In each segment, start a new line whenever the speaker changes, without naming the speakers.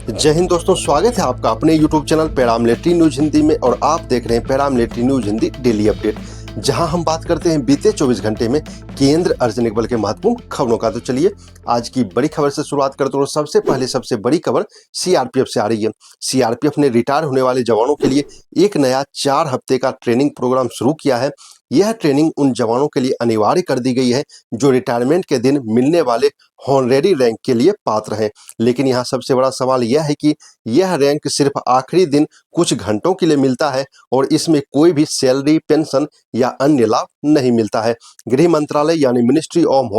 जय हिंद दोस्तों, स्वागत है आपका अपने YouTube channel paramilitary news Hindi में। और आप देख रहे हैं paramilitary news Hindi daily update, जहां हम बात करते हैं बीते 24 घंटे में केंद्र अर्धसैनिक बल के महत्वपूर्ण खबरों का। तो चलिए आज की बड़ी खबर से शुरुआत करते हैं। सबसे पहले सबसे बड़ी खबर सीआरपीएफ से आ रही है। सीआरपीएफ ने रिटायर होने वाले जवानों के लिए एक नया 4 हफ्ते का ट्रेनिंग प्रोग्राम शुरू किया है। यह ट्रेनिंग उन जवानों के लिए अनिवार्य कर दी गई है जो रिटायरमेंट के दिन मिलने वाले हॉनरेरी रैंक के लिए पात्र हैं। लेकिन यहाँ सबसे बड़ा सवाल यह है कि यह रैंक सिर्फ आखिरी दिन कुछ घंटों के लिए मिलता है और इसमें कोई भी सैलरी, पेंशन या अन्य लाभ नहीं मिलता है। गृह मंत्रालय यानी मिनिस्ट्री ऑफ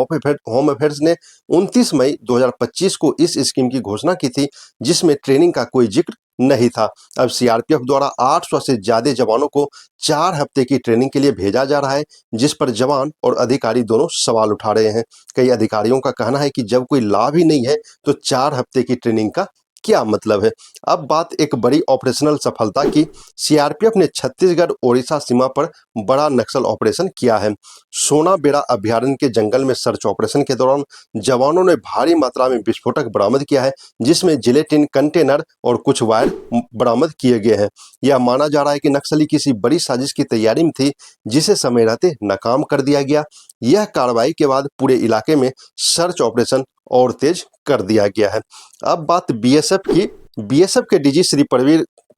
होम अफेयर्स ने 29 मई 2025 को इस स्कीम की घोषणा की थी, जिसमें ट्रेनिंग का कोई जिक्र नहीं था। अब सीआरपीएफ द्वारा 800 से ज्यादा जवानों को 4 हफ्ते की ट्रेनिंग के लिए भेजा जा रहा है, जिस पर जवान और अधिकारी दोनों सवाल उठा रहे हैं। कई अधिकारियों का कहना है कि जब कोई लाभ ही नहीं है तो 4 हफ्ते की ट्रेनिंग का क्या मतलब है। अब बात एक बड़ी ऑपरेशनल सफलता की। सीआरपीएफ ने छत्तीसगढ़ ओडिशा सीमा पर बड़ा नक्सल ऑपरेशन किया है। सोनाबेड़ा अभयारण्य के जंगल में सर्च ऑपरेशन के दौरान जवानों ने भारी मात्रा में विस्फोटक बरामद किया है, जिसमें जिलेटिन कंटेनर और कुछ वायर बरामद किए गए हैं। यह माना जा रहा है कि नक्सली किसी बड़ी साजिश की तैयारी में थी, जिसे समय रहते नाकाम कर दिया गया। यह कार्रवाई के बाद पूरे इलाके में सर्च ऑपरेशन और तेज कर दिया गया है। अब बात बीएसएफ की। बीएसएफ के डीजी श्री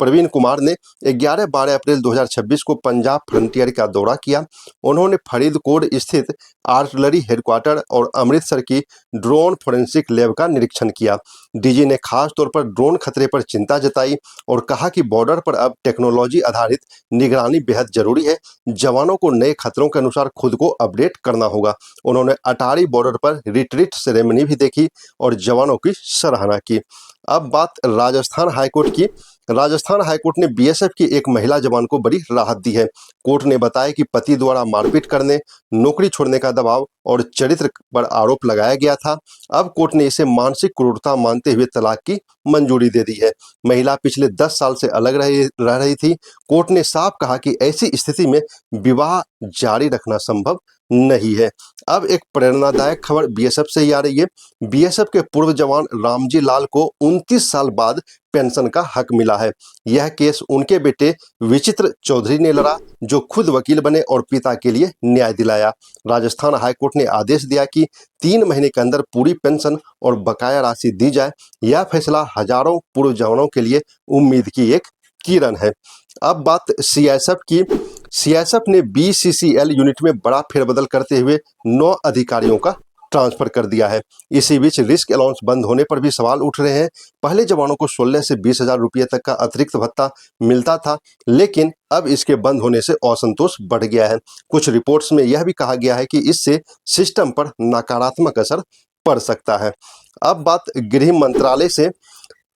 प्रवीण कुमार ने 11-12 अप्रैल 2026 को पंजाब फ्रंटियर का दौरा किया। उन्होंने फरीदकोट स्थित आर्टिलरी हेडक्वार्टर और अमृतसर की ड्रोन फोरेंसिक लैब का निरीक्षण किया। डीजी ने खास तौर पर ड्रोन खतरे पर चिंता जताई और कहा कि बॉर्डर पर अब टेक्नोलॉजी आधारित निगरानी बेहद जरूरी है। जवानों को नए खतरों के अनुसार खुद को अपडेट करना होगा। उन्होंने अटारी बॉर्डर पर रिट्रीट सेरेमनी भी देखी और जवानों की सराहना की। अब बात राजस्थान हाईकोर्ट की। राजस्थान हाईकोर्ट ने बीएसएफ की एक महिला जवान को बड़ी राहत दी है। कोर्ट ने बताया कि पति द्वारा मारपीट करने, नौकरी छोड़ने का दबाव और चरित्र पर आरोप लगाया गया था। अब कोर्ट ने इसे मानसिक क्रूरता मानते हुए तलाक की मंजूरी दे दी है। महिला पिछले 10 साल से अलग रह रही थी। कोर्ट ने साफ कहा कि ऐसी स्थिति में विवाह जारी रखना संभव नहीं है। अब एक प्रेरणादायक खबर बीएसएफ से ही आ रही है। बीएसएफ के पूर्व जवान रामजी लाल को 29 साल बाद पेंशन का हक मिला है। यह केस उनके बेटे विचित्र चौधरी ने लड़ा, जो खुद वकील बने और पिता के लिए न्याय दिलाया। राजस्थान हाईकोर्ट ने आदेश दिया कि 3 महीने के अंदर पूरी पेंशन और बकाया राशि दी जाए। यह फैसला हजारों पूर्व जवानों के लिए उम्मीद की एक किरण है। अब बात सीआईएसएफ की। सीआईएसएफ ने बीसीसीएल यूनिट में बड़ा फेरबदल करते हुए 9 अधिकारियों का ट्रांसफर कर दिया है। इसी बीच रिस्क अलाउंस बंद होने पर भी सवाल उठ रहे हैं। पहले जवानों को 16 से 20 हजार रुपये तक का अतिरिक्त भत्ता मिलता था, लेकिन अब इसके बंद होने से असंतोष बढ़ गया है। कुछ रिपोर्ट्स में यह भी कहा गया है कि इससे सिस्टम पर नकारात्मक असर पड़ सकता है। अब बात गृह मंत्रालय से।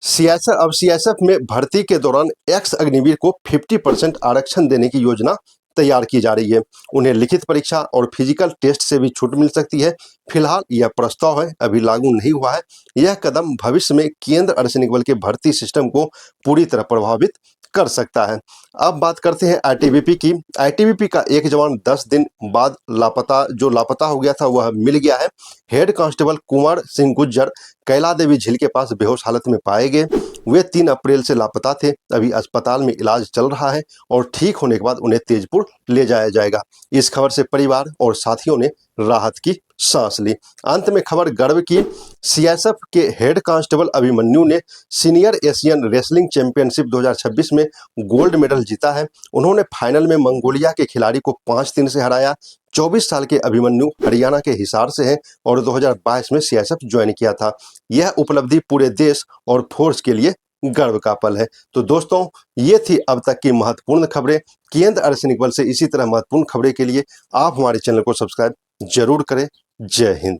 सीआईएसएफ में भर्ती के दौरान एक्स अग्निवीर को 50% आरक्षण देने की योजना तैयार की जा रही है। उन्हें लिखित परीक्षा और फिजिकल टेस्ट से भी छूट मिल सकती है। फिलहाल यह प्रस्ताव है, अभी लागू नहीं हुआ है। यह कदम भविष्य में केंद्र अर्धसैनिक बल के भर्ती सिस्टम को पूरी तरह प्रभावित कर सकता है। अब बात करते हैं आईटीबीपी की। आईटीबीपी का एक जवान 10 दिन बाद लापता हो गया था, वह मिल गया है। हेड कांस्टेबल कुंवर सिंह गुज्जर कैला देवी झील के पास बेहोश हालत में पाए गए। वे 3 अप्रैल से लापता थे। अभी अस्पताल में इलाज चल रहा है और ठीक होने के बाद उन्हें तेजपुर ले जाया जाएगा। इस खबर से परिवार और साथियों ने राहत की सांस ली। अंत में खबर गर्व की। सीआईएसएफ के हेड कांस्टेबल अभिमन्यु ने सीनियर एशियन रेसलिंग चैंपियनशिप 2026 में गोल्ड मेडल जीता है। उन्होंने फाइनल में मंगोलिया के खिलाड़ी को 5-3 से हराया। 24 साल के अभिमन्यु हरियाणा के हिसार से हैं और 2022 में सीआईएसएफ ज्वाइन किया था। यह उपलब्धि पूरे देश और फोर्स के लिए गर्व का पल है। तो दोस्तों, ये थी अब तक की महत्वपूर्ण खबरें केंद्र अर्धसैनिक बल से। इसी तरह महत्वपूर्ण खबरें के लिए आप हमारे चैनल को सब्सक्राइब जरूर करें। जय हिंद।